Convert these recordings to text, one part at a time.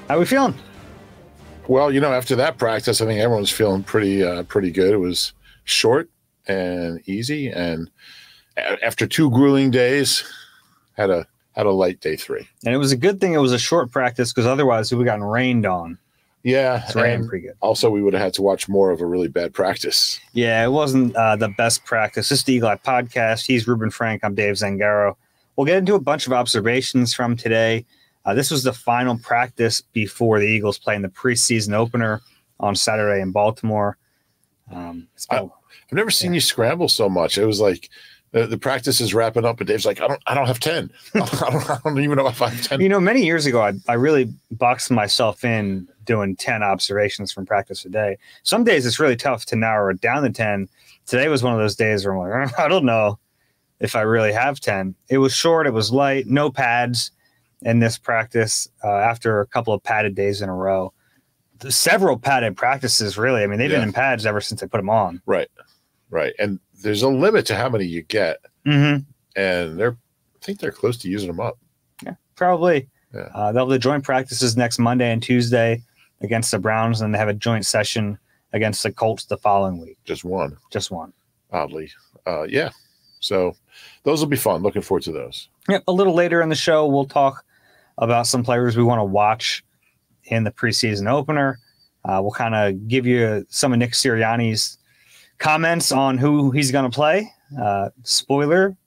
How we feeling? Well, after that practice, I think everyone's feeling pretty good. It was short and easy, and after 2 grueling days, had a light day 3. And it was a good thing it was a short practice, because otherwise we would have gotten rained on. Yeah, it's raining pretty good. Also, we would have had to watch more of a really bad practice. Yeah, it wasn't the best practice. This is the Eagle Eye Podcast. He's Reuben Frank. I'm Dave Zangaro. We'll get into a bunch of observations from today. This was the final practice before the Eagles play in the preseason opener on Saturday in Baltimore. I've never seen you scramble so much. It was like the practice is wrapping up, and Dave's like, I don't have 10. I don't even know if I have 10. Many years ago, I really boxed myself in doing 10 observations from practice a day. Some days it's really tough to narrow it down to 10. Today was one of those days where I'm like, I don't know if I really have 10. It was short. It was light. No pads in this practice after a couple of padded days in a row. Several padded practices, really. I mean, they've been in pads ever since they put them on. Right. And there's a limit to how many you get. Mm-hmm. And I think they're close to using them up. Yeah, probably. Yeah. They'll have the joint practices next Monday and Tuesday against the Browns, and they have a joint session against the Colts the following week. Just one. Oddly. Yeah. So those will be fun. Looking forward to those. Yep. A little later in the show, we'll talk about some players we want to watch in the preseason opener. We'll kind of give you some of Nick Sirianni's comments on who he's going to play. Spoiler,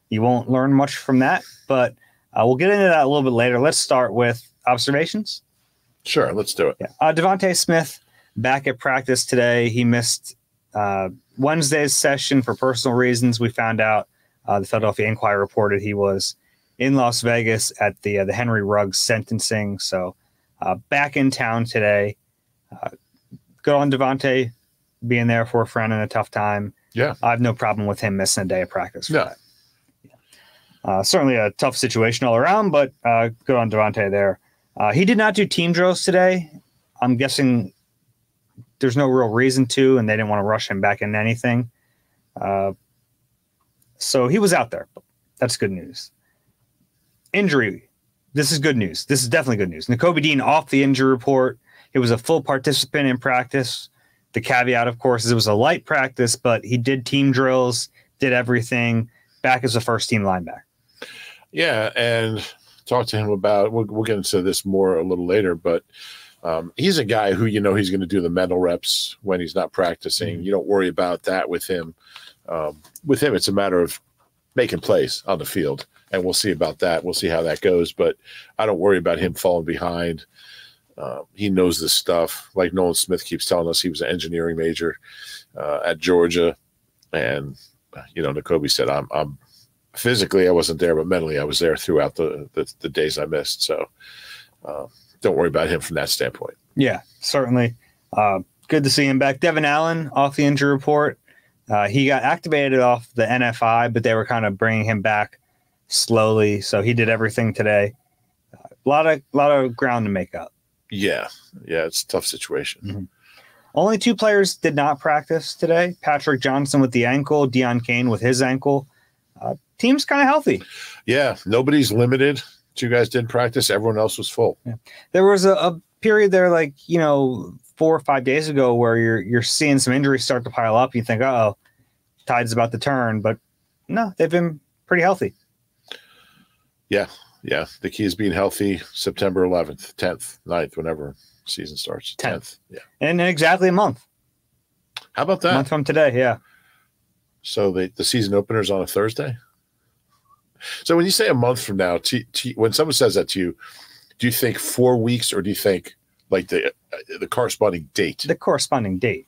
you won't learn much from that, but we'll get into that a little bit later. Let's start with observations. Sure, let's do it. Yeah. Devontae Smith back at practice today. He missed Wednesday's session for personal reasons. We found out the Philadelphia Inquirer reported he was in Las Vegas at the Henry Ruggs sentencing. So back in town today. Good on Devontae being there for a friend in a tough time. Yeah. I have no problem with him missing a day of practice for that. Yeah. Certainly a tough situation all around, but good on Devontae there. He did not do team drills today. I'm guessing there's no real reason to, and they didn't want to rush him back into anything. So he was out there. That's good news. Injury. This is good news. This is definitely good news. Nakobe Dean off the injury report. He was a full participant in practice. The caveat, of course, is it was a light practice, but he did team drills, did everything, back as a first-team linebacker. Yeah, and talk to him about, we'll get into this more a little later, but he's a guy who, he's going to do the mental reps when he's not practicing. You don't worry about that with him. With him, it's a matter of making plays on the field, and we'll see about that. We'll see how that goes, but I don't worry about him falling behind. He knows this stuff. Like Nolan Smith keeps telling us, he was an engineering major at Georgia. And, Nakobe said, I'm physically, I wasn't there, but mentally I was there throughout the days I missed. So don't worry about him from that standpoint. Yeah, certainly. Good to see him back. Devin Allen off the injury report. He got activated off the NFI, but they were kind of bringing him back slowly. So he did everything today. A lot of ground to make up. Yeah, it's a tough situation. Mm-hmm. Only 2 players did not practice today. Patrick Johnson with the ankle, Deion Kane with his ankle. Team's kind of healthy. Yeah, nobody's limited. 2 guys didn't practice. Everyone else was full. Yeah. There was a period there, 4 or 5 days ago, where you're seeing some injuries start to pile up. You think, uh-oh, tide's about to turn. But no, they've been pretty healthy. Yeah. Yeah, the key is being healthy. September 11th, 10th, 9th, whenever season starts. 10th. Yeah. And in exactly a month. How about that? A month from today, yeah. So the season opener's on a Thursday? So when you say a month from now, when someone says that to you, do you think 4 weeks, or do you think like the corresponding date? The corresponding date.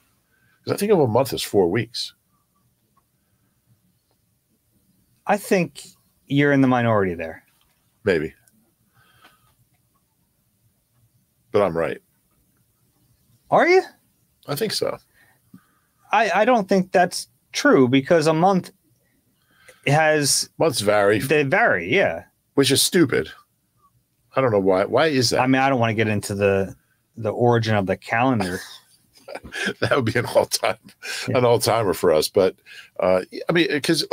Because I think of a month as 4 weeks. I think you're in the minority there. Maybe. But I'm right. Are you? I think so. I don't think that's true, because a month has... Months vary. They vary, yeah. Which is stupid. I don't know why. Why is that? I mean, I don't want to get into the origin of the calendar. That would be an all-timer for us. But, I mean, because,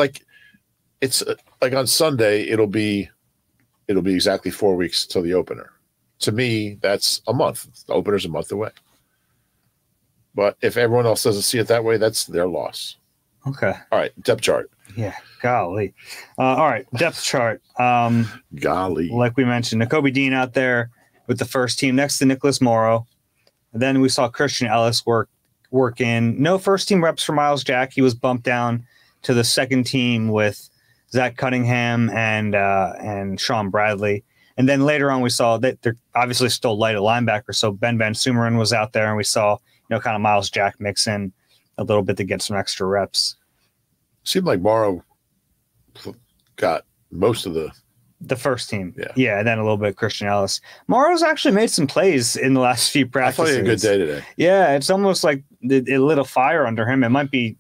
it's like on Sunday, it'll be exactly 4 weeks till the opener. to me, that's a month. The opener's a month away. But if everyone else doesn't see it that way, that's their loss. Okay. All right, depth chart. Yeah, golly. All right, depth chart. Golly. Like we mentioned, Nakobe Dean out there with the first team next to Nicholas Morrow. And then we saw Christian Ellis work in. No first team reps for Miles Jack. He was bumped down to the second team with Zach Cunningham and Sean Bradley. And then later on, we saw that they're obviously still light at linebacker. So Ben Sumarin was out there, and we saw, kind of Miles Jack mix in a little bit to get some extra reps. Seemed like Morrow got most of the first team. Yeah, and then a little bit of Christian Ellis. Morrow's actually made some plays in the last few practices. I thought he had a good day today. Yeah, it's almost like it lit a fire under him. It might be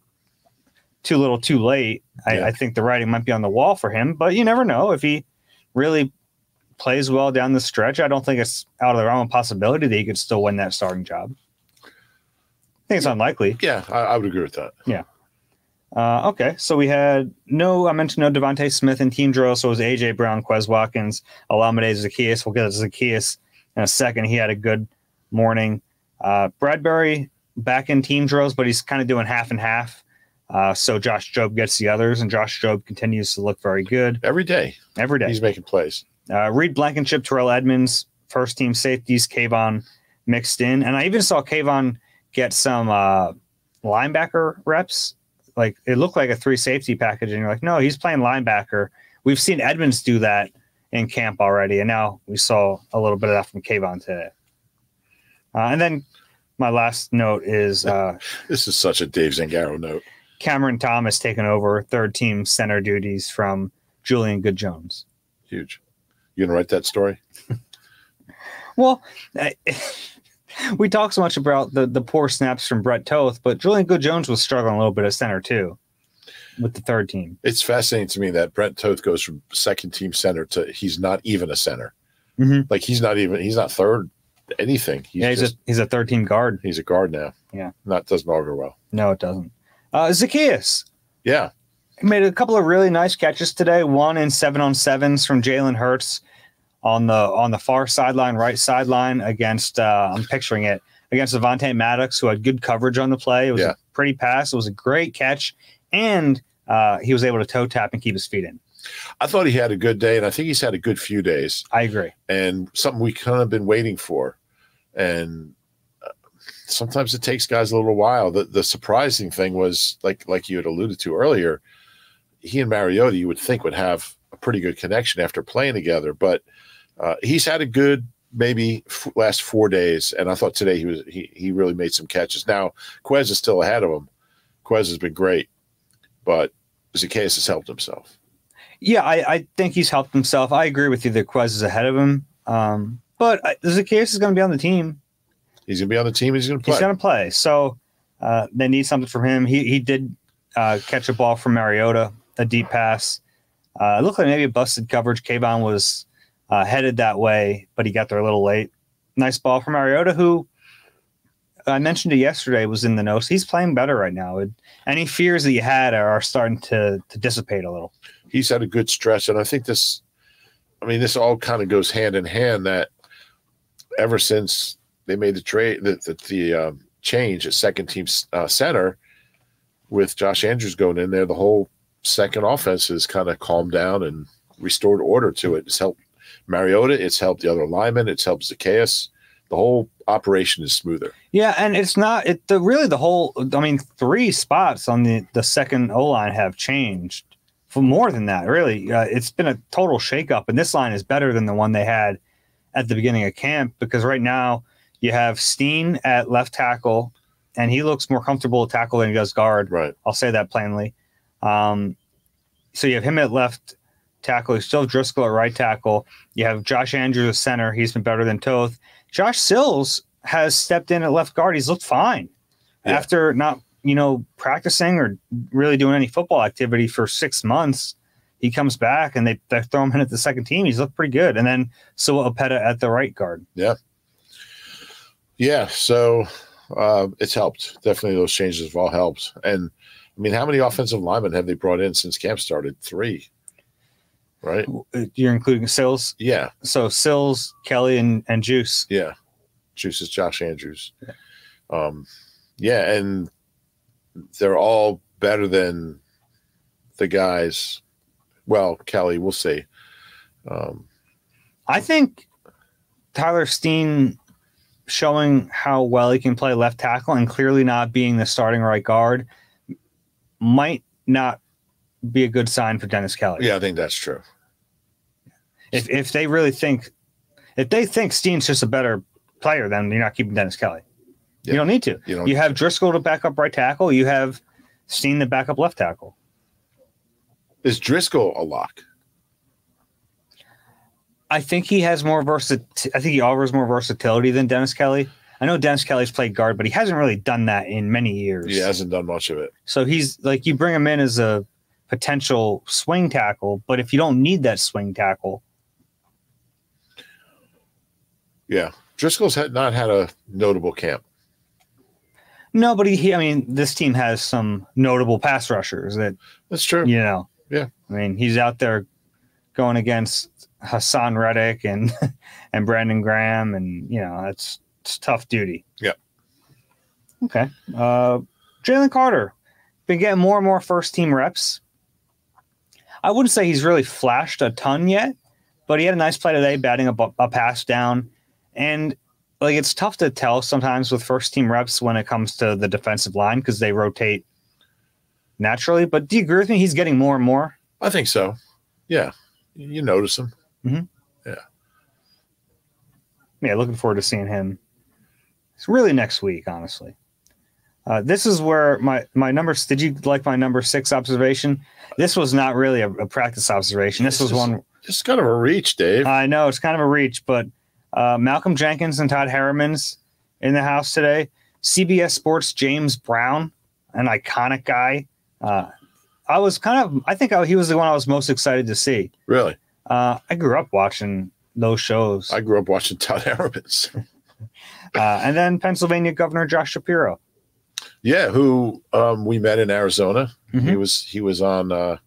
too little too late. I think the writing might be on the wall for him, but you never know if he really plays well down the stretch. I don't think it's out of the realm of possibility that he could still win that starting job. I think it's unlikely. Yeah, I would agree with that. Yeah. Okay, so we had I mentioned no Devontae Smith in team drill, so it was A.J. Brown, Quez Watkins, Olamide Zaccheaus. We'll get to Zaccheaus in a second. He had a good morning. Bradbury back in team drills, but he's kind of doing half and half. So Josh Jobe gets the others, and Josh Jobe continues to look very good. Every day. He's making plays. Reed Blankenship, Terrell Edmonds, first team safeties, Kayvon mixed in. And I even saw Kayvon get some linebacker reps. Like, it looked like a 3 safety package, and you're like, no, he's playing linebacker. We've seen Edmonds do that in camp already, and now we saw a little bit of that from Kayvon today. And then my last note is this is such a Dave Zangaro note. Cameron Thomas taking over third team center duties from Julian Good-Jones. Huge. You gonna write that story? Well, we talk so much about the poor snaps from Brett Toth, but Julian Good-Jones was struggling a little bit at center too with the third team. It's fascinating to me that Brett Toth goes from second team center to he's not even a center. Mm-hmm. Like he's not third anything. He's a third team guard. He's a guard now. Yeah. Doesn't augur well. No, it doesn't. Zaccheaus. Yeah. He made a couple of really nice catches today. One in 7-on-7s from Jalen Hurts on the far sideline, right sideline against I'm picturing it against Avonte Maddox, who had good coverage on the play. It was a pretty pass. It was a great catch, and he was able to toe tap and keep his feet in. I thought he had a good day, and I think he's had a good few days. I agree. And something we kind of been waiting for. And sometimes it takes guys a little while. The surprising thing was, like you had alluded to earlier, he and Mariota, you would think, would have a pretty good connection after playing together. But he's had a good maybe last 4 days, and I thought today he really made some catches. Now, Quez is still ahead of him. Quez has been great, but Zaccheaus has helped himself. Yeah, I think he's helped himself. I agree with you that Quez is ahead of him. But Zaccheaus is going to be on the team. He's going to be on the team. He's going to play. He's going to play. So they need something from him. He did catch a ball from Mariota, a deep pass. It looked like maybe a busted coverage. Kayvon was headed that way, but he got there a little late. Nice ball from Mariota, who I mentioned it yesterday, was in the nose. He's playing better right now. Any fears that you had are starting to dissipate a little. He's had a good stretch, and I think this all kind of goes hand in hand, that ever since they made the trade, the change at second team center with Josh Andrews going in there, the whole second offense has kind of calmed down and restored order to it. It's helped Mariota. It's helped the other linemen. It's helped Zaccheaus. The whole operation is smoother. Yeah, and it's not the whole. I mean, 3 spots on the second O-line have changed. For more than that, really, it's been a total shakeup, and this line is better than the one they had at the beginning of camp, because right now you have Steen at left tackle, and he looks more comfortable at tackle than he does guard. Right. I'll say that plainly. So you have him at left tackle. You still have Driscoll at right tackle. You have Josh Andrews at center. He's been better than Toth. Josh Sills has stepped in at left guard. He's looked fine after not practicing or really doing any football activity for 6 months. He comes back and they throw him in at the second team. He's looked pretty good. And then Sua Opeta at the right guard. Yeah. Yeah. So it's helped. Definitely those changes have all helped. And I mean, how many offensive linemen have they brought in since camp started? 3. right? You're including Sills? Yeah. So Sills, Kelly, and Juice. Yeah. Juice is Josh Andrews. Yeah. And they're all better than the guys. Well, Kelly, we'll see. I think Tyler Steen showing how well he can play left tackle and clearly not being the starting right guard might not be a good sign for Dennis Kelly. Yeah, I think that's true. If they really think, if they think Steen's just a better player, then you're not keeping Dennis Kelly. Yeah. You don't need to. You have Driscoll to back up right tackle. You have Steen to back up left tackle. Is Driscoll a lock? I think he has more I think he offers more versatility than Dennis Kelly. I know Dennis Kelly's played guard, but he hasn't really done that in many years. He hasn't done much of it. So he's like, you bring him in as a potential swing tackle, but if you don't need that swing tackle. Yeah. Driscoll's not had a notable camp. No, but I mean, this team has some notable pass rushers that's true. Yeah. I mean, he's out there going against Hassan Reddick and Brandon Graham, and it's tough duty. Yeah. Okay. Jalen Carter been getting more and more first team reps. I wouldn't say he's really flashed a ton yet, but he had a nice play today, batting a pass down, and like it's tough to tell sometimes with first team reps when it comes to the defensive line because they rotate naturally. But do you agree with me? He's getting more and more. I think so. Yeah. You notice him. Mm-hmm. Yeah. Yeah, looking forward to seeing him. It's really next week, honestly. This is where my numbers. Did you like my number 6 observation? This was not really a practice observation. This was one. It's kind of a reach, Dave. I know it's kind of a reach, but Malcolm Jenkins and Todd Harriman's in the house today. CBS Sports James Brown, an iconic guy. I think he was the one I was most excited to see. Really? I grew up watching those shows. I grew up watching Todd Harriman's. And then Pennsylvania Governor Josh Shapiro. Yeah, who we met in Arizona. Mm-hmm. He was on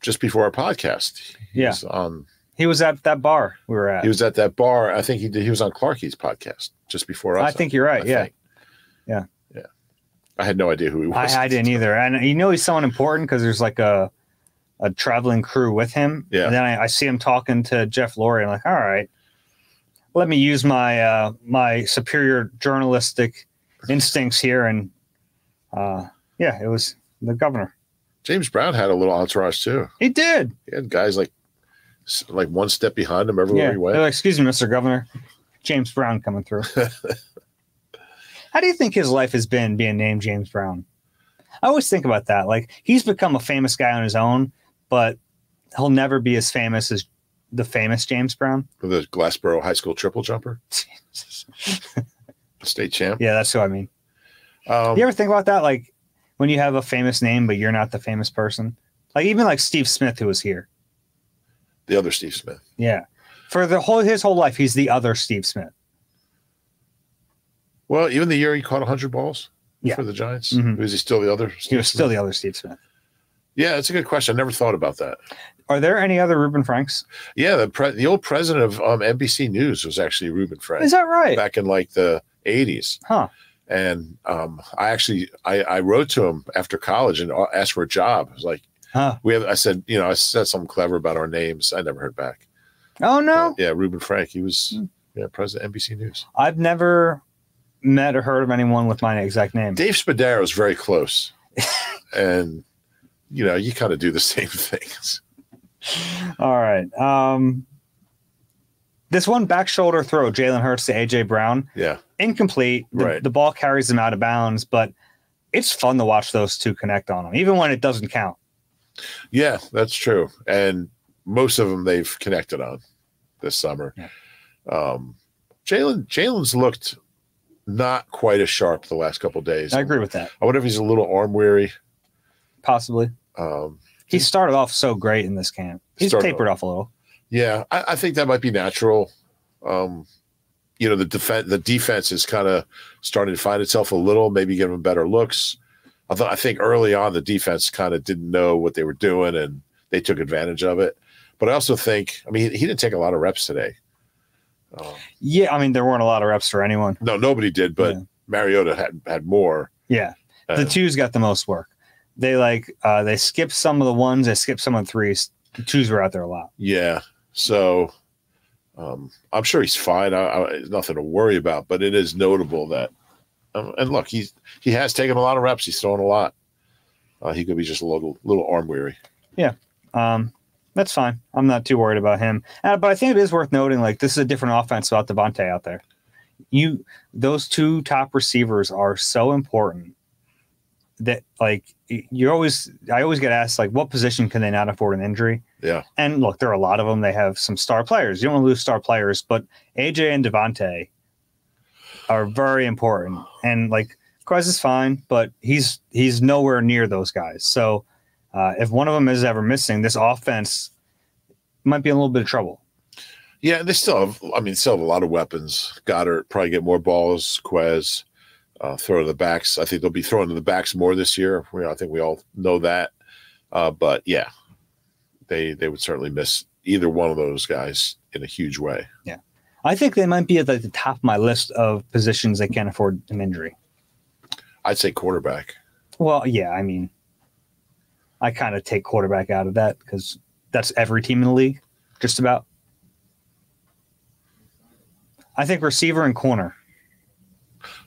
just before our podcast. He was at that bar we were at. He was at that bar. I think he was on Clarky's podcast just before us. I think you're right. Yeah. I had no idea who he was. I didn't either. And he's someone important because there's like a traveling crew with him. Yeah. And then I see him talking to Jeff Lurie. I'm like, all right, let me use my my superior journalistic instincts here. And it was the governor. James Brown had a little entourage too. He did. He had guys like one step behind him everywhere he went. They're like, excuse me, Mr. Governor, James Brown coming through. How do you think his life has been being named James Brown? I always think about that. Like, he's become a famous guy on his own, but he'll never be as famous as the famous James Brown. The Glassboro High School triple jumper. State champ. Yeah, that's who I mean. You ever think about that? Like, when you have a famous name, but you're not the famous person? Like, even like Steve Smith, who was here. The other Steve Smith. Yeah. For his whole life, he's the other Steve Smith. Well, even the year he caught 100 balls for the Giants, was he still the other Steve He was still the other Steve Smith. Yeah, that's a good question. I never thought about that. Are there any other Reuben Franks? Yeah, the old president of NBC News was actually Reuben Frank. Is that right? Back in like the 80s. Huh. And I wrote to him after college and asked for a job. I was like, I said something clever about our names. I never heard back. Oh, no. Reuben Frank. He was president of NBC News. I've never met or heard of anyone with my exact name. Dave Spadaro is very close. And, you kind of do the same things. All right. This one back shoulder throw, Jalen Hurts to A.J. Brown. Yeah. Incomplete. Right. The ball carries him out of bounds, but it's fun to watch those two connect on him, even when it doesn't count. Yeah, that's true. And most of them they've connected on this summer. Yeah. Jalen's looked not quite as sharp the last couple of days. I agree with that. I wonder if he's a little arm weary. Possibly. He started off so great in this camp. He's tapered off a little. Yeah, I think that might be natural. The defense is kind of starting to find itself a little, maybe give him better looks. I think early on the defense kind of didn't know what they were doing, and they took advantage of it. But I also think, I mean, he didn't take a lot of reps today. Yeah, I mean, there weren't a lot of reps for anyone. No, nobody did, but Mariota had more. Yeah, the twos got the most work. They they skipped some of the ones, they skipped some of the threes. The twos were out there a lot. Yeah, so I'm sure he's fine. Nothing to worry about, but it is notable that, and look, he has taken a lot of reps. He's thrown a lot. He could be just a little arm weary. Yeah. That's fine. I'm not too worried about him. But I think it is worth noting, like, this is a different offense without Devontae out there. Those two top receivers are so important that, like, I always get asked, like, what position can they not afford an injury? Yeah. And look, there are a lot of them. They have some star players. You don't want to lose star players, but AJ and Devontae are very important. And, like, Quez is fine, but he's nowhere near those guys. So, if one of them is ever missing, this offense might be in a little bit of trouble. Yeah, they still have a lot of weapons. Goddard probably get more balls. Quez throw to the backs. I think they'll be throwing to the backs more this year. I think we all know that. But yeah, they would certainly miss either one of those guys in a huge way. Yeah, I think they might be at the top of my list of positions they can't afford an injury. I'd say quarterback. Well, yeah, I mean, I kind of take quarterback out of that because that's every team in the league, just about. I think receiver and corner.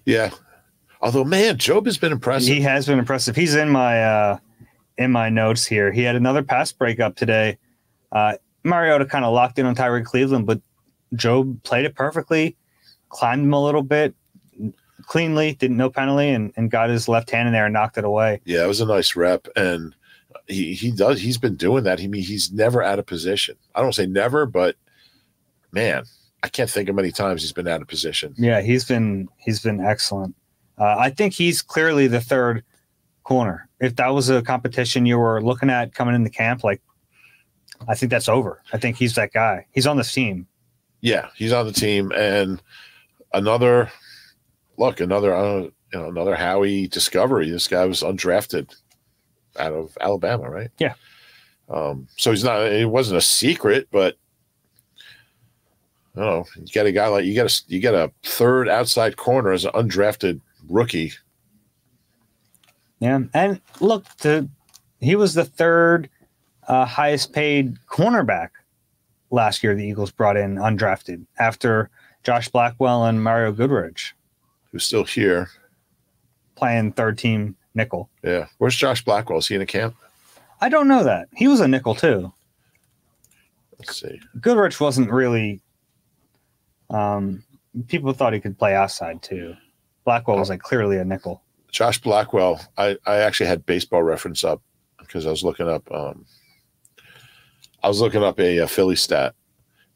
Yeah. Although, man, Job has been impressive. He has been impressive. He's in my notes here. He had another pass breakup today. Mariota kind of locked in on Tyreek Cleveland, but Job played it perfectly, climbed him a little bit, cleanly, didn't no penalty, and got his left hand in there and knocked it away. Yeah, it was a nice rep, and he's been doing that. He's never out of position. I don't say never, but man, I can't think of many times he's been out of position. Yeah, he's been excellent. I think he's clearly the third corner. If that was a competition you were looking at coming into camp, like, I think that's over. I think he's that guy. He's on this team. Yeah, he's on the team, and another Howie discovery. This guy was undrafted out of Alabama, right? Yeah. So it wasn't a secret, but you get a guy like you get a third outside corner as an undrafted rookie. Yeah, and look, he was the third highest paid cornerback last year. The Eagles brought in undrafted after Josh Blackwell and Mario Goodrich, who's still here playing third team nickel. Yeah, where's Josh Blackwell? Is he in a camp? I don't know that. He was a nickel too. Let's see. Goodrich wasn't really. People thought he could play outside too. Blackwell was like clearly a nickel. Josh Blackwell. I actually had Baseball Reference up because I was looking up. A Philly stat,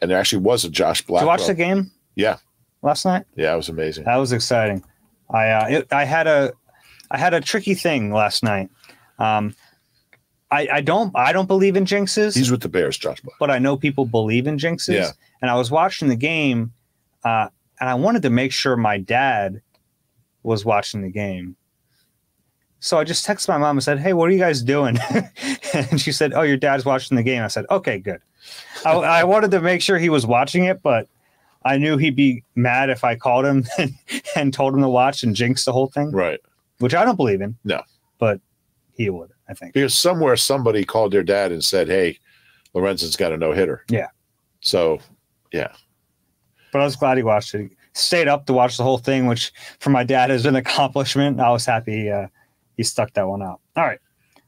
and there actually was a Josh Blackwell. Did you watch the game? Yeah. Last night? Yeah, it was amazing. That was exciting. I had a tricky thing last night. I don't believe in jinxes. He's with the Bears, Josh Blackwell. But I know people believe in jinxes. Yeah. And I was watching the game, and I wanted to make sure my dad was watching the game. So I just texted my mom and said, "Hey, what are you guys doing?" And she said, "Oh, your dad's watching the game." I said, "Okay, good." I wanted to make sure he was watching it, but I knew he'd be mad if I called him and told him to watch and jinx the whole thing. Right. Which I don't believe in. No. But he would, I think. Because somewhere somebody called their dad and said, "Hey, Lorenzen's got a no-hitter." Yeah. So, yeah. But I was glad he watched it. He stayed up to watch the whole thing, which for my dad is an accomplishment. I was happy he stuck that one out. All right.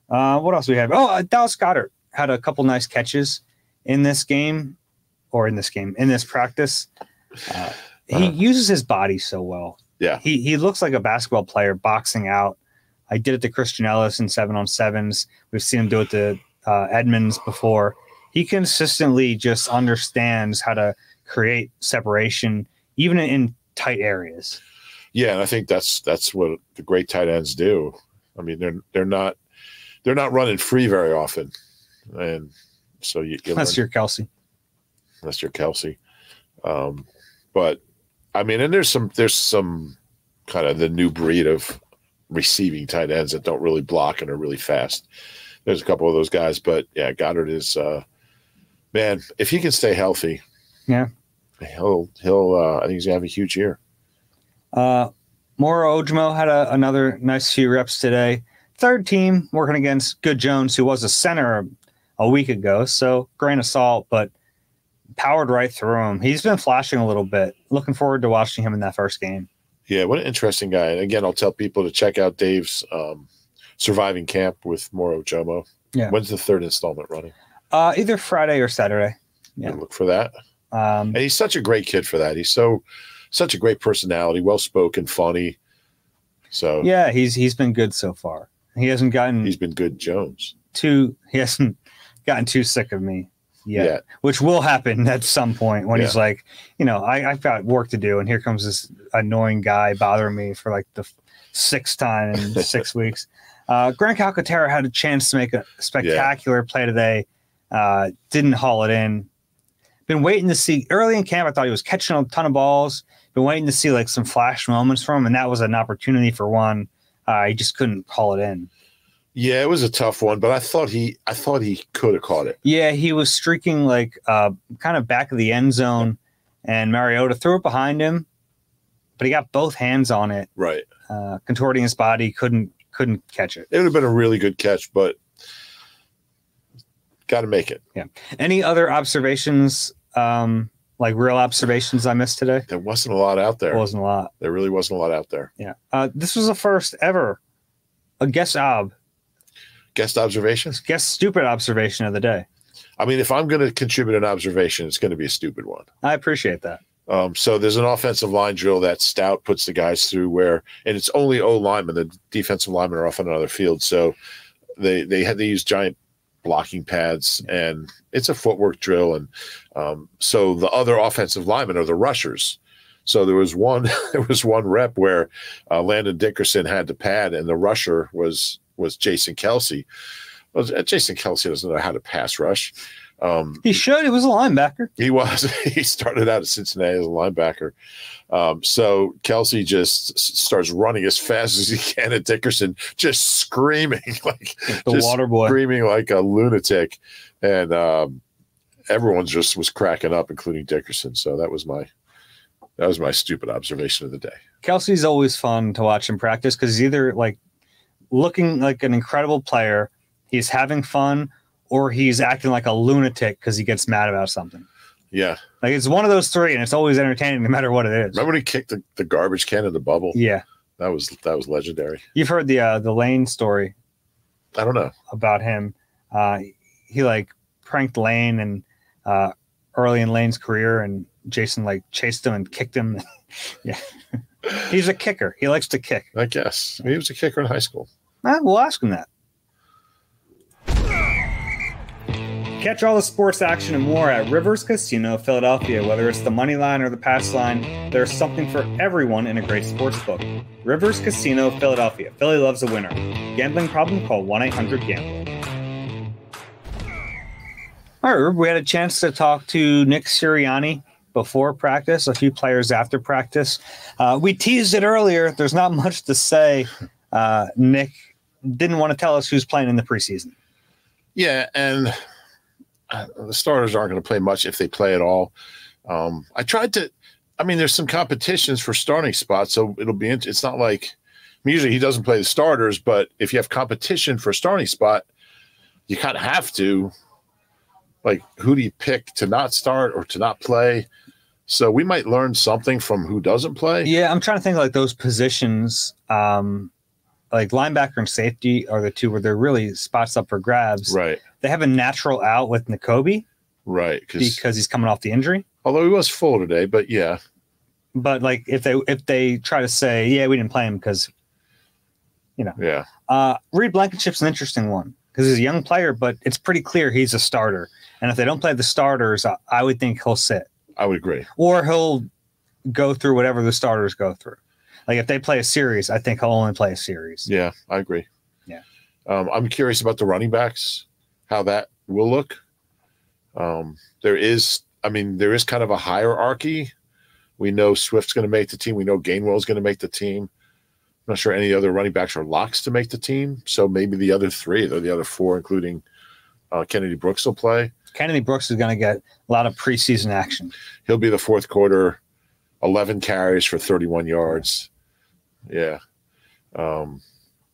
What else we have? Oh, Dallas Goedert had a couple nice catches in this practice. He uses his body so well. Yeah. He looks like a basketball player boxing out. I did it to Christian Ellis in 7-on-7s. We've seen him do it to Edmonds before. He consistently just understands how to create separation, even in tight areas. Yeah, and I think that's what the great tight ends do. I mean, they're not running free very often, and so you unless you're Kelsey. Unless you're Kelsey, but I mean, and there's some kind of the new breed of receiving tight ends that don't really block and are really fast. there's a couple of those guys, but yeah, Goddard is man. If he can stay healthy, yeah, he'll. I think he's gonna have a huge year. Moro Ojimo had another nice few reps today. Third team working against Good Jones, who was a center a week ago. So grain of salt, but powered right through him. He's been flashing a little bit. Looking forward to watching him in that first game. Yeah, what an interesting guy. And again, I'll tell people to check out Dave's Surviving Camp with Moro Ojimo. Yeah. When's the third installment running? Either Friday or Saturday. Yeah. Look for that. And he's such a great kid for that. He's such a great personality, well-spoken, funny. So yeah, he's been good so far. He hasn't gotten. He's been good, Jones. He hasn't gotten too sick of me yet, which will happen at some point when he's like, I've got work to do, and here comes this annoying guy bothering me for like the sixth time in 6 weeks. Grant Calcaterra had a chance to make a spectacular play today. Didn't haul it in. Been waiting to see early in camp. I thought he was catching a ton of balls. Been waiting to see like some flash moments from him, and that was an opportunity for one. He just couldn't haul it in. Yeah, it was a tough one, but I thought he could have caught it. Yeah, he was streaking like kind of back of the end zone, and Mariota threw it behind him, but he got both hands on it. Right. Contorting his body, couldn't catch it. It would have been a really good catch, but got to make it. Yeah. Any other observations, like real observations I missed today? There wasn't a lot out there. There wasn't a lot. There really wasn't a lot out there. Yeah. This was the first ever a guest observations? Guest stupid observation of the day. I mean, if I'm going to contribute an observation, it's going to be a stupid one. I appreciate that. So there's an offensive line drill that Stout puts the guys through and it's only O linemen. The defensive linemen are off on another field. So they use giant blocking pads, and it's a footwork drill. And so the other offensive linemen are the rushers. So there was one rep where Landon Dickerson had the pad, and the rusher was Jason Kelsey. Well, Jason Kelsey doesn't know how to pass rush. He should. He was a linebacker. He was. He started out at Cincinnati as a linebacker. So Kelsey just starts running as fast as he can at Dickerson, just screaming like the water boy, screaming like a lunatic, and everyone just was cracking up, including Dickerson. So that was my stupid observation of the day. Kelsey's always fun to watch in practice because he's either like looking like an incredible player, he's having fun, or he's acting like a lunatic because he gets mad about something. Yeah. Like it's one of those three, and it's always entertaining no matter what it is. Remember when he kicked the garbage can in the bubble? Yeah. That was legendary. You've heard the Lane story. I don't know. About him. He like pranked Lane and early in Lane's career, and Jason like chased him and kicked him. Yeah. He's a kicker. He likes to kick. I guess. He was a kicker in high school. We'll ask him that. Catch all the sports action and more at Rivers Casino Philadelphia. Whether it's the money line or the pass line, there's something for everyone in a great sports book. Rivers Casino Philadelphia. Philly loves a winner. Gambling problem? Call 1-800-GAMBLER. All right, we had a chance to talk to Nick Sirianni before practice, a few players after practice. We teased it earlier. There's not much to say. Nick didn't want to tell us who's playing in the preseason. Yeah, and the starters aren't going to play much if they play at all. There's some competitions for starting spots, so it'll be it's not like usually he doesn't play the starters, but if you have competition for a starting spot, you kind of have to. Like, who do you pick to not start or to not play? So we might learn something from who doesn't play. Yeah, I'm trying to think like those positions, like linebacker and safety are the two where they're really spots up for grabs. Right. They have a natural out with Nakobe. Right. Because he's coming off the injury. Although he was full today, but yeah. But like if they try to say, yeah, we didn't play him because, Yeah. Reed Blankenship's an interesting one because he's a young player, but it's pretty clear he's a starter. And if they don't play the starters, I would think he'll sit. I would agree. Or he'll go through whatever the starters go through. Like if they play a series, I think he'll only play a series. Yeah, I agree. Yeah. I'm curious about the running backs, how that will look. There is kind of a hierarchy. We know Swift's going to make the team. We know Gainwell's going to make the team. I'm not sure any other running backs are locks to make the team. So maybe the other three, or the other four, including Kennedy Brooks, will play. Kennedy Brooks is going to get a lot of preseason action. He'll be the fourth quarter, 11 carries for 31 yards. Yeah.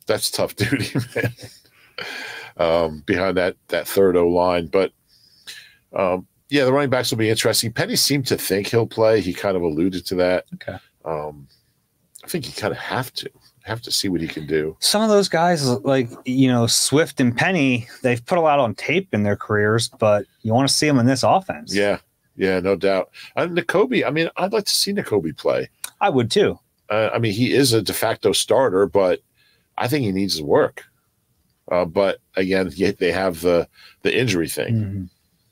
That's tough duty, man. Behind that third O line. But yeah, the running backs will be interesting. Penny seemed to think he'll play. He kind of alluded to that. Okay. I think you kind of have to see what he can do. Some of those guys, like, Swift and Penny, they've put a lot on tape in their careers, but you want to see them in this offense. Yeah, no doubt. Nakobe, I mean, I'd like to see Nakobe play. I would too. I mean, he is a de facto starter, but I think he needs to work. But again, they have the injury thing. Mm-hmm.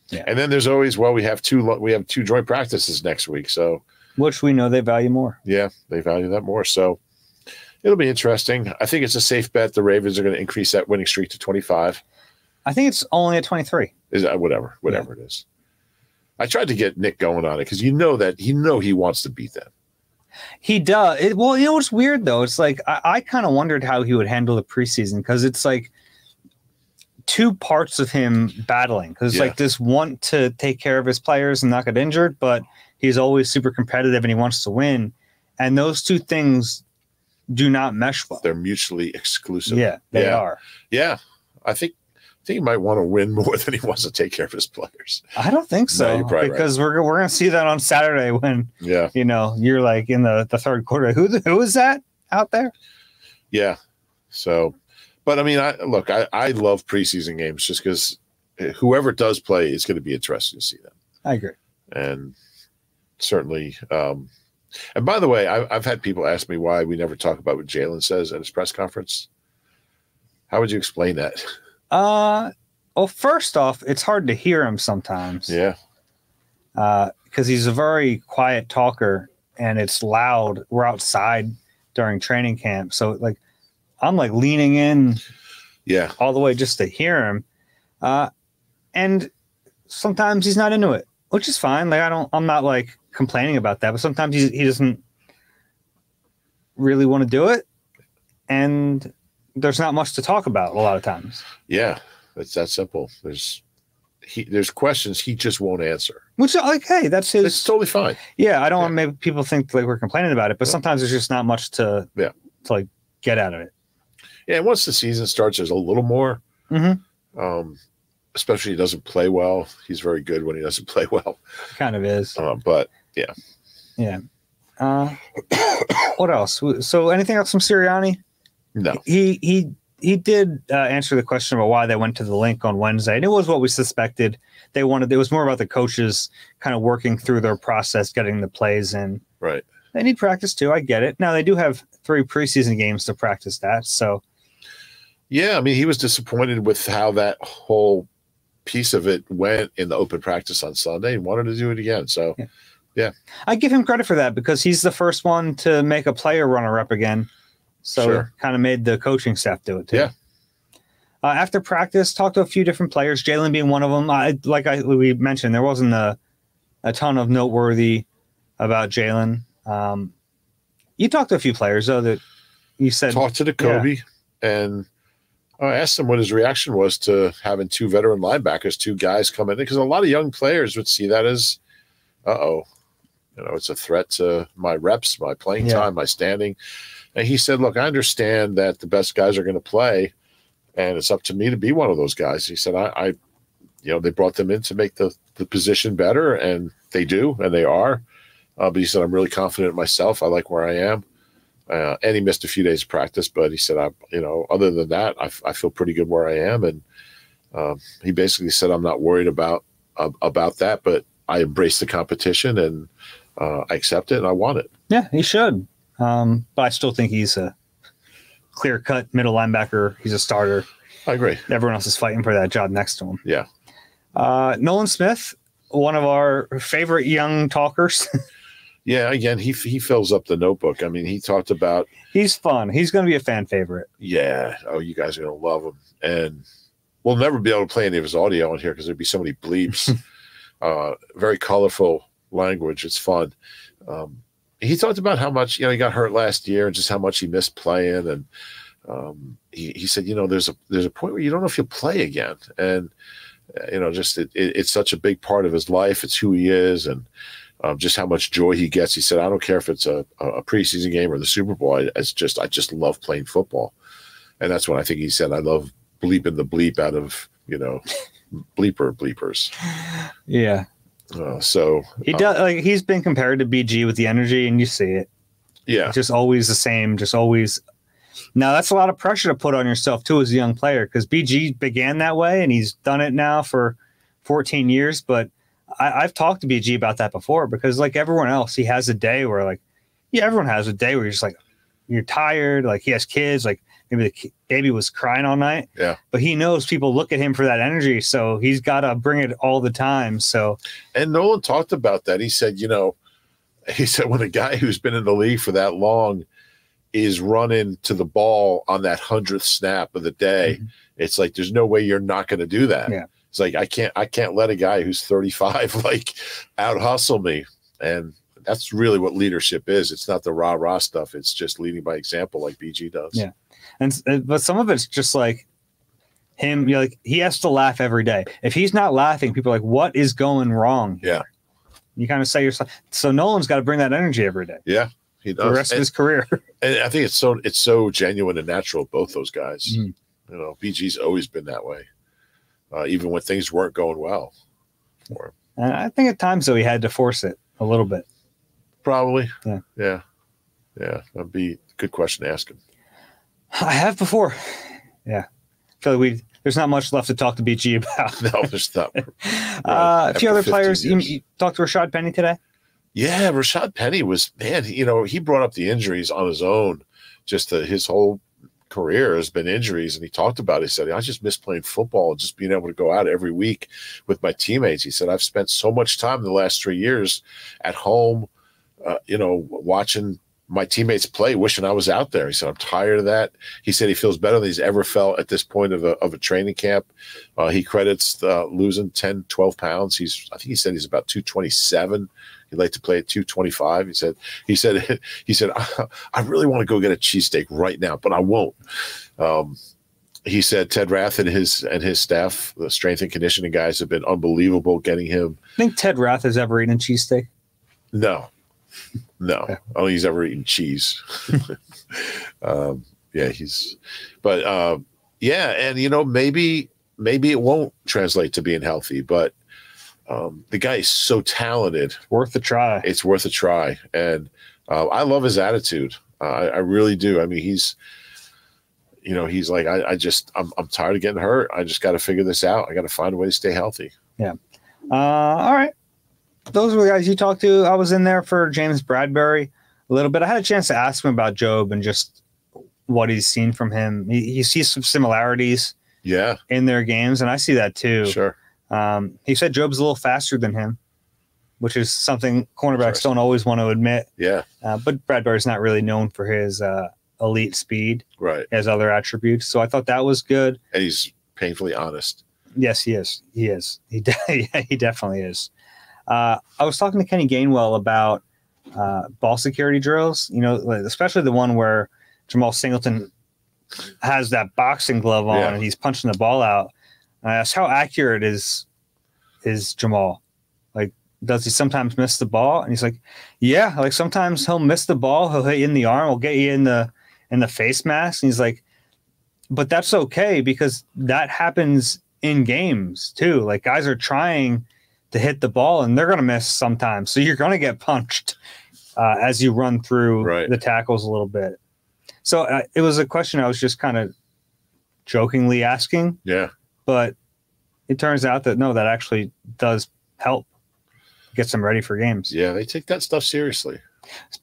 Yeah. And then there's always, we have two joint practices next week, so which we know they value more. Yeah, they value that more. So it'll be interesting. I think it's a safe bet the Ravens are going to increase that winning streak to 25. I think it's only at 23. Is that whatever it is. I tried to get Nick going on it because he wants to beat them. He does. Well, what's weird though? It's like I kind of wondered how he would handle the preseason because it's like two parts of him battling because it's like this want to take care of his players and not get injured, but he's always super competitive and he wants to win. And those two things do not mesh well. They're mutually exclusive. Yeah, they are. Yeah. I think he might want to win more than he wants to take care of his players. I don't think so. No, because we're going to see that on Saturday when you're like in the third quarter. Who is that out there? Yeah. So, but I mean, I love preseason games just because whoever does play is going to be interesting to see them. I agree. And certainly, and by the way, I've had people ask me why we never talk about what Jalen says at his press conference. How would you explain that? Well, first off, it's hard to hear him sometimes. Yeah. Because he's a very quiet talker and it's loud. We're outside during training camp. So like, I'm like leaning in all the way just to hear him. And sometimes he's not into it, which is fine. Like I'm not like complaining about that, but sometimes he doesn't really want to do it. And there's not much to talk about a lot of times. Yeah, it's that simple. There's questions he just won't answer. Which, like, hey, that's his. It's totally fine. Yeah, I don't want maybe people think like we're complaining about it, but sometimes there's just not much to like get out of it. Yeah, and once the season starts, there's a little more. Mm-hmm. Especially he doesn't play well. He's very good when he doesn't play well. Kind of is. But yeah. Yeah. What else? So anything else from Sirianni? No. He did answer the question about why they went to the link on Wednesday, and it was what we suspected. It was more about the coaches kind of working through their process, getting the plays in. Right. They need practice too. I get it. Now they do have 3 preseason games to practice that. So. Yeah, I mean, he was disappointed with how that whole piece of it went in the open practice on Sunday and wanted to do it again. So, yeah. I give him credit for that because he's the first one to make a player run a rep again. So kind of made the coaching staff do it too. Yeah. After practice, talked to a few different players, Jalen being one of them. We mentioned, there wasn't a ton of noteworthy about Jalen. You talked to a few players, though, that you said. Talked to Nakobe, and I asked him what his reaction was to having 2 veteran linebackers, 2 guys come in, because a lot of young players would see that as, it's a threat to my reps, my playing time, my standing. And he said, look, I understand that the best guys are going to play, and it's up to me to be one of those guys. He said, they brought them in to make the position better, and they do, and they are. But he said, I'm really confident in myself. I like where I am. And he missed a few days of practice, but he said, other than that, I feel pretty good where I am. And he basically said, I'm not worried about that, but I embrace the competition and I accept it and I want it. Yeah, he should. But I still think he's a clear-cut middle linebacker. He's a starter. I agree. Everyone else is fighting for that job next to him. Yeah. Nolan Smith, one of our favorite young talkers. Yeah, again, he fills up the notebook. I mean, he talked about... He's fun. He's going to be a fan favorite. Yeah. Oh, you guys are going to love him. And we'll never be able to play any of his audio on here because there'd be so many bleeps. Very colorful language. It's fun. he talked about how much, he got hurt last year and just how much he missed playing. And he said, there's a point where you don't know if you'll play again. And, just it's such a big part of his life. It's who he is. And just how much joy he gets. He said, I don't care if it's a preseason game or the Super Bowl. I just love playing football. And that's when I think he said, I love bleeping the bleep out of, bleepers. Yeah. So he does, he's been compared to BG with the energy, and you see it. Yeah. Just always the same, just always. Now, that's a lot of pressure to put on yourself, too, as a young player, because BG began that way, and he's done it now for 14 years. But I've talked to BG about that before, because like everyone else, he has a day where everyone has a day where you're just like, you're tired, like he has kids, like maybe the baby was crying all night. Yeah. But he knows people look at him for that energy, so he's got to bring it all the time. So, and Nolan talked about that. He said, when a guy who's been in the league for that long is running to the ball on that 100th snap of the day, it's like there's no way you're not going to do that. Yeah. It's like I can't let a guy who's 35 out hustle me. And that's really what leadership is. It's not the rah-rah stuff. It's just leading by example like BG does. Yeah. But some of it's just like him, he has to laugh every day. If he's not laughing, people are like, what is going wrong here? Yeah. You kind of say yourself. So Nolan's got to bring that energy every day. Yeah, he does. The rest of his career. And I think it's so genuine and natural, both those guys. BG's always been that way, even when things weren't going well for him. And I think at times, though, he had to force it a little bit. Probably. Yeah. That'd be a good question to ask him. I have before. Yeah. I feel like there's not much left to talk to BG about. No, there's not. A few other players. You talked to Rashad Penny today? Yeah, Rashad Penny was, man, he brought up the injuries on his own. Just his whole career has been injuries. And he talked about it. He said, I just miss playing football and just being able to go out every week with my teammates. He said, I've spent so much time in the last 3 years at home, watching my teammates play, wishing I was out there. He said, I'm tired of that. He said he feels better than he's ever felt at this point of a training camp. He credits losing 10, 12 pounds. I think he said he's about 227. He'd like to play at 225. He said, I really want to go get a cheesesteak right now, but I won't. He said Ted Rath and his staff, the strength and conditioning guys, have been unbelievable getting him. Think Ted Rath has ever eaten a cheesesteak? No. Okay. I don't think he's ever eaten cheese. And maybe it won't translate to being healthy, but the guy is so talented. Worth a try. It's worth a try. And I love his attitude. I really do. I mean, he's like, I'm tired of getting hurt. I just got to figure this out. I got to find a way to stay healthy. Yeah. All right. Those were the guys you talked to. I was in there for James Bradbury a little bit. I had a chance to ask him about Job and just what he's seen from him. He sees some similarities in their games, and I see that too. Sure. He said Job's a little faster than him, which is something cornerbacks don't always want to admit. Yeah. But Bradbury's not really known for his elite speed. Right. He has other attributes. So I thought that was good. And he's painfully honest. Yes, he is. He is. He definitely is. I was talking to Kenny Gainwell about ball security drills, especially the one where Jamal Singleton has that boxing glove on and he's punching the ball out. And I asked, how accurate is Jamal? Like, does he sometimes miss the ball? And he's like, yeah, like sometimes he'll miss the ball. He'll hit you in the arm. He'll get you in the face mask. And he's like, but that's okay because that happens in games too. Like guys are trying to hit the ball and they're going to miss sometimes. So you're going to get punched as you run through the tackles a little bit. So it was a question I was just kind of jokingly asking. Yeah. But it turns out that, no, that actually does help get them ready for games. Yeah, they take that stuff seriously.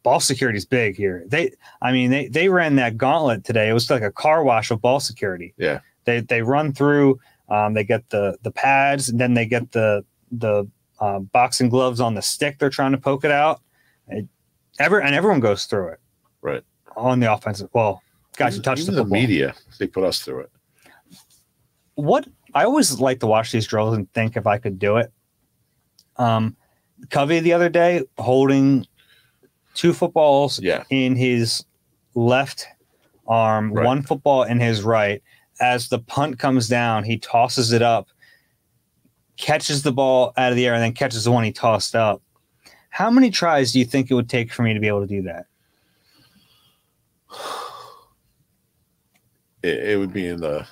Ball security is big here. They ran that gauntlet today. It was like a car wash of ball security. Yeah. They run through, they get the pads, and then they get the boxing gloves on the stick. They're trying to poke it out. And everyone goes through it. Right. On the offensive. Well, guys who touch the football. The media, they put us through it. What I always like to watch these drills and think if I could do it. Covey the other day holding 2 footballs Yeah. in his left arm, Right. 1 football in his right. As the punt comes down, he tosses it up, catches the ball out of the air, and then catches the one he tossed up. How many tries do you think it would take for me to be able to do that? It would be in the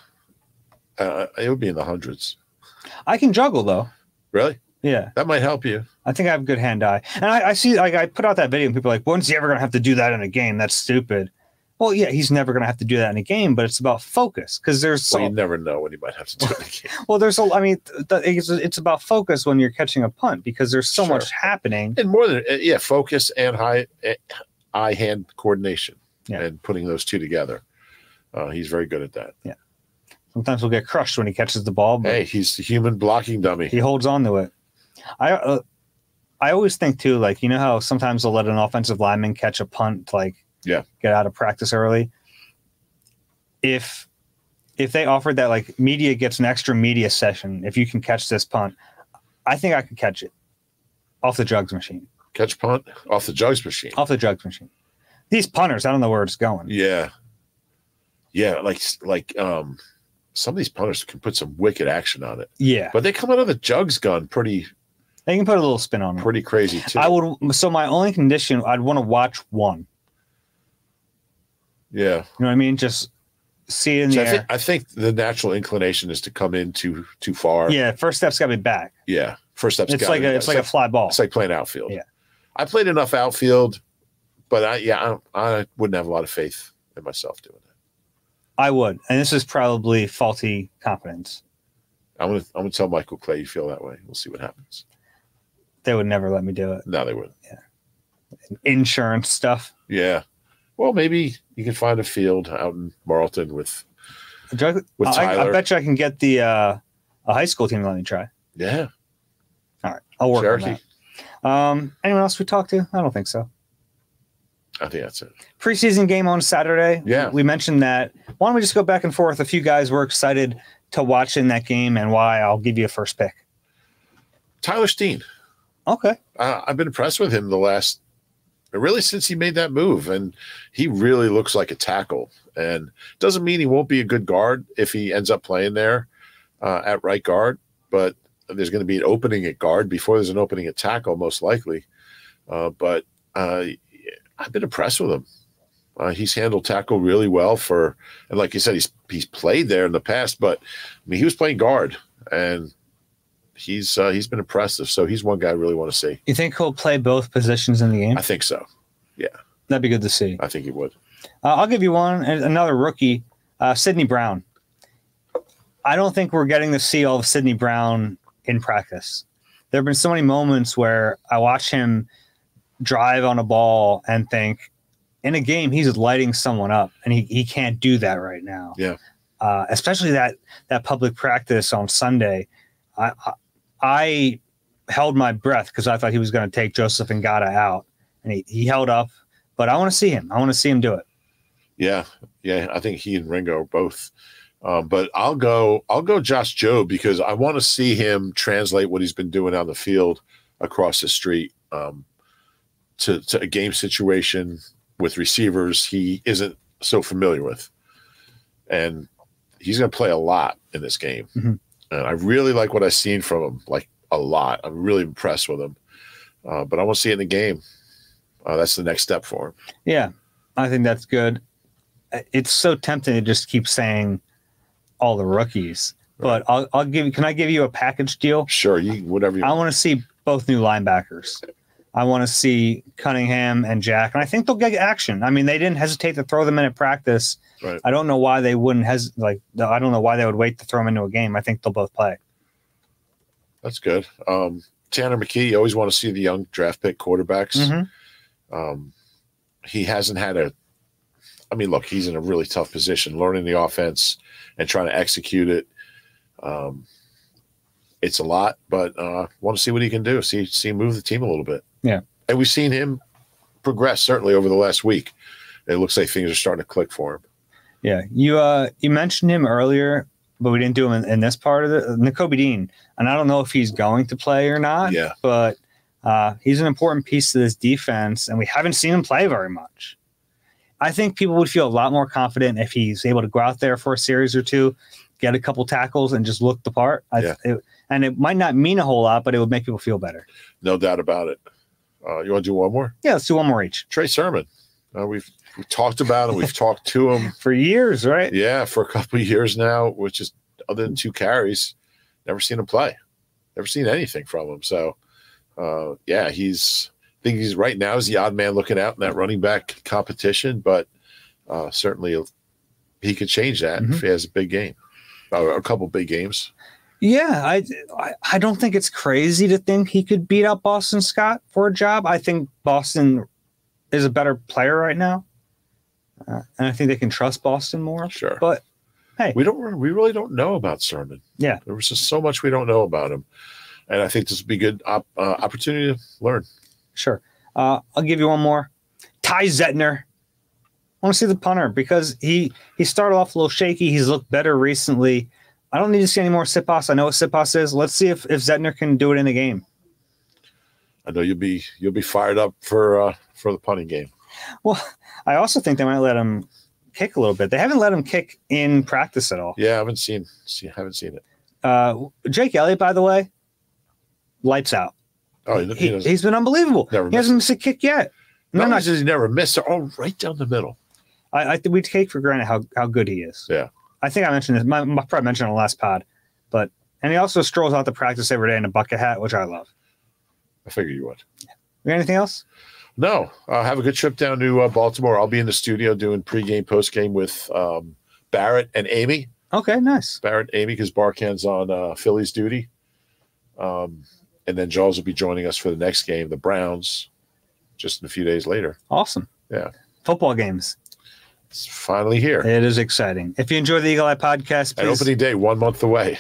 hundreds. I can juggle though. Really? Yeah. That might help you. I think I have good hand-eye. And I see, like, I put out that video and people are like, when's he ever going to have to do that in a game? That's stupid. Well, yeah, he's never going to have to do that in a game, but it's about focus because there's Well, you never know when you might have to do it again. well, it's about focus when you're catching a punt because there's so much happening. And more than, focus and eye-hand coordination and putting those two together. He's very good at that. Yeah. Sometimes he'll get crushed when he catches the ball. But hey, he's the human blocking dummy. He holds on to it. I always think too, like, you know how sometimes they'll let an offensive lineman catch a punt, like get out of practice early. If they offered that, like, media gets an extra media session if you can catch this punt, I think I could catch it off the jugs machine. Catch punt off the jugs machine. Off the jugs machine. These punters, I don't know where it's going. Yeah, like some of these punters can put some wicked action on it. Yeah, but they come out of the jugs gun pretty. They can put a little spin on it. Pretty crazy too. I would. So my only condition, I'd want to watch one. Yeah, you know what I mean. Just see it in the air. I think the natural inclination is to come in too far. Yeah, first step's got to be back. Yeah, first step's. It's like a fly ball. It's like playing outfield. Yeah, I played enough outfield, but I wouldn't have a lot of faith in myself doing that. I would, and this is probably faulty confidence. I'm gonna tell Michael Clay you feel that way. We'll see what happens. They would never let me do it. No, they wouldn't. Yeah, insurance stuff. Yeah, well, maybe you can find a field out in Marlton with Tyler. I bet you I can get the a high school team to let me try. Yeah. All right, I'll work on that. Anyone else we talked to? I don't think so. I think that's it. Preseason game on Saturday. Yeah. We mentioned that. Why don't we just go back and forth? A few guys were excited to watch in that game and why. I'll give you a first pick. Tyler Steen. Okay. I've been impressed with him really since he made that move. And he really looks like a tackle. And doesn't mean he won't be a good guard if he ends up playing there at right guard. But there's going to be an opening at guard before there's an opening at tackle, most likely. But I've been impressed with him. He's handled tackle really well and like you said, he's played there in the past, but I mean, he was playing guard and he's been impressive. So he's one guy I really want to see. You think he'll play both positions in the game? I think so. Yeah. That'd be good to see. I think he would. I'll give you another rookie, Sidney Brown. I don't think we're getting to see all of Sidney Brown in practice. There have been so many moments where I watch him drive on a ball and think in a game he's lighting someone up, and he can't do that right now. Yeah. Especially that public practice on Sunday. I held my breath because I thought he was going to take Joseph Ngata out, and he held up. But I want to see him. I want to see him do it. Yeah. I think he and Ringo are both. But I'll go Josh Jobe because I want to see him translate what he's been doing on the field across the street to a game situation with receivers he isn't so familiar with. And he's going to play a lot in this game. Mm-hmm. And I really like what I've seen from him, like a lot. I'm really impressed with him. But I want to see it in the game. That's the next step for him. Yeah, I think that's good. It's so tempting to just keep saying all the rookies. Right. But can I give you a package deal? Sure, whatever you want. I want to see both new linebackers. I want to see Cunningham and Jack, and I think they'll get action. I mean, they didn't hesitate to throw them in at practice. Right. I don't know why they wouldn't I don't know why they would wait to throw them into a game. I think they'll both play. That's good. Tanner McKee, you always want to see the young draft pick quarterbacks. Mm-hmm. He hasn't had look, he's in a really tough position, learning the offense and trying to execute it. It's a lot, but want to see what he can do. See him move the team a little bit. Yeah. And we've seen him progress, certainly over the last week. It looks like things are starting to click for him. Yeah. You mentioned him earlier, but we didn't do him in this part of it. Nakobe Dean. And I don't know if he's going to play or not. Yeah. But He's an important piece to this defense, and we haven't seen him play very much. I think people would feel a lot more confident if he's able to go out there for a series or two, get a couple tackles, and just look the part. And it might not mean a whole lot, but it would make people feel better. No doubt about it. You want to do one more? Yeah, let's do one more each. Trey Sermon. We've talked about him. We've talked to him. For years, right? Yeah, for a couple of years now, which is other than 2 carries. Never seen him play. Never seen anything from him. So, I think he's right now is the odd man looking out in that running back competition, but certainly he could change that if he has a big game, a couple big games. Yeah, I don't think it's crazy to think he could beat out Boston Scott for a job. I think Boston is a better player right now, and I think they can trust Boston more. Sure, but hey, we really don't know about Sermon. Yeah, there was just so much we don't know about him, and I think this would be a good opportunity to learn. Sure, I'll give you one more. Ty Zettner. I want to see the punter because he started off a little shaky. He's looked better recently. I don't need to see any more sit pass. I know what sit pass is. Let's see if Zettner can do it in a game. I know you'll be fired up for the punting game. Well, I also think they might let him kick a little bit. They haven't let him kick in practice at all. Yeah, I haven't seen it. Jake Elliott, by the way, lights out. Oh, he's been unbelievable. He hasn't missed a kick yet. He never missed it. Oh, right down the middle. I think we take for granted how good he is. Yeah. I think I mentioned this. I probably mentioned it on the last pod, and he also strolls out to practice every day in a bucket hat, which I love. I figured you would. Yeah. You got anything else? No. Have a good trip down to Baltimore. I'll be in the studio doing pregame, postgame with Barrett and Amy. Okay, nice. Barrett and Amy, because Barkhan's on Phillies duty. And then Jaws will be joining us for the next game, the Browns, just a few days later. Awesome. Yeah. Football games. It's finally here. It is exciting. If you enjoy the Eagle Eye podcast, please and opening day, 1 month away.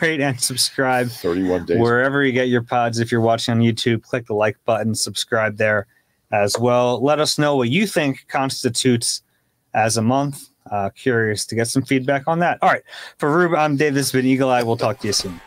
Rate and subscribe. 31 days. Wherever you get your pods. If you're watching on YouTube, click the like button, subscribe there as well. Let us know what you think constitutes as a month. Curious to get some feedback on that. All right. For Reuben, I'm Dave. This has been Eagle Eye. We'll talk to you soon.